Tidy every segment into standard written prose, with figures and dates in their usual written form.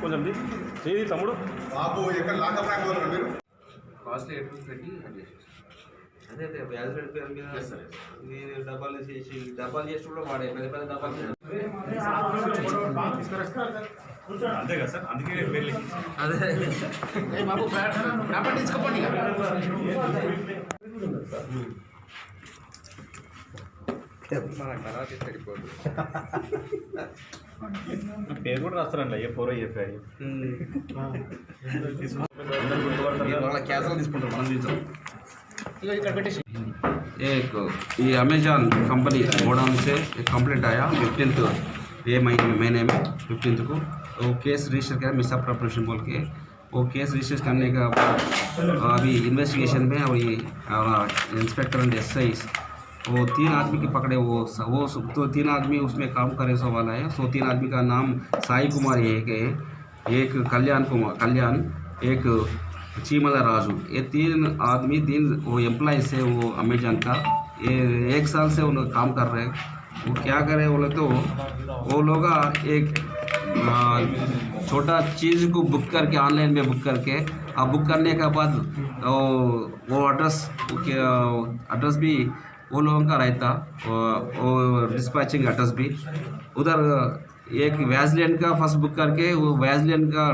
కొంచెం చేయి తమ్ముడు బాబు ఎక్కడ లాకప్ అయిపోతారు మీరు కాస్ట్లీ ఎటు పెట్టి అదే అదే వ్యాజ్ పెడిపోయారు మీద మీరు డబ్బాలు చేసి కూడా వాడే పెద్ద పెద్ద డబ్బాలు అంతే కదా సార్, అందుకే వెళ్ళి అదే బాబు పేపర్ తీసుకోండి. మన తర్వాత సరిపోదు పేరు కూడా రాస్తారండి అయ్యే ఫోర్ అయ్యే క్యాన్సల్ తీసుకుంటారు మనం తీసాం. एक ये अमेजॉन कंपनी गोडाउन से एक कंप्लेंट आया 15th ये महीने में 15th को वो केस रजिस्टर किया मिसअप्रोप्रिएशन बोल के। वो केस रजिस्टर करने का अभी इन्वेस्टिगेशन में और ये इंस्पेक्टर एंड SI वो 3 आदमी के पकड़े। वो तो 3 आदमी उसमें काम करे सो वाला है। सो 3 आदमी का नाम साई कुमार है, एक कल्याण, एक चीमला राजू। ये 3 आदमी वो एम्प्लॉइज है वो अमेजॉन का। ये 1 साल से उन काम कर रहे हैं। वो क्या करे बोले तो वो लोग एक छोटा चीज़ को बुक करके ऑनलाइन में बुक करके अब बुक करने के बाद वो एड्रेस भी वो लोगों का रहता, वो डिस्पैचिंग एड्रेस भी उधर। एक वैज़लिन का फर्स्ट बुक करके वो वैज़लिन का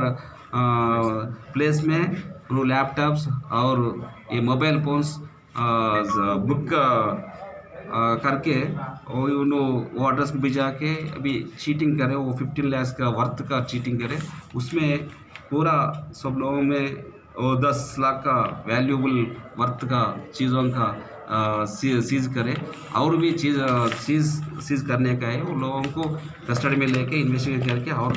प्लेस में वो लैपटॉप्स और ये मोबाइल फ़ोन्स बुक करके वो एड्रेस को भिजा के अभी चीटिंग करे। वो 15 लाख का वर्थ का चीटिंग करे। उसमें पूरा सब लोगों में वो 10 लाख का वैल्यूबल वर्थ का चीज़ों का सीज करे। और भी सीज करने का है। वो लोगों को कस्टडी में लेके इन्वेस्टिगेट करके और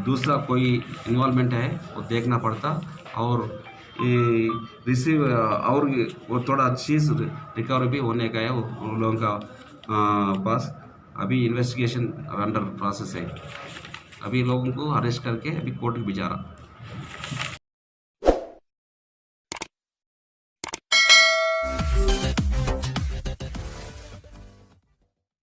दूसरा कोई इन्वॉल्वमेंट है वो देखना पड़ता। और ये रिसीव और वो थोड़ा चीज़ रिकवर भी होने का है वो लोगों का पास। अभी इन्वेस्टिगेशन अंडर प्रोसेस है। अभी लोगों को अरेस्ट करके अभी कोर्ट में भिजा रहा।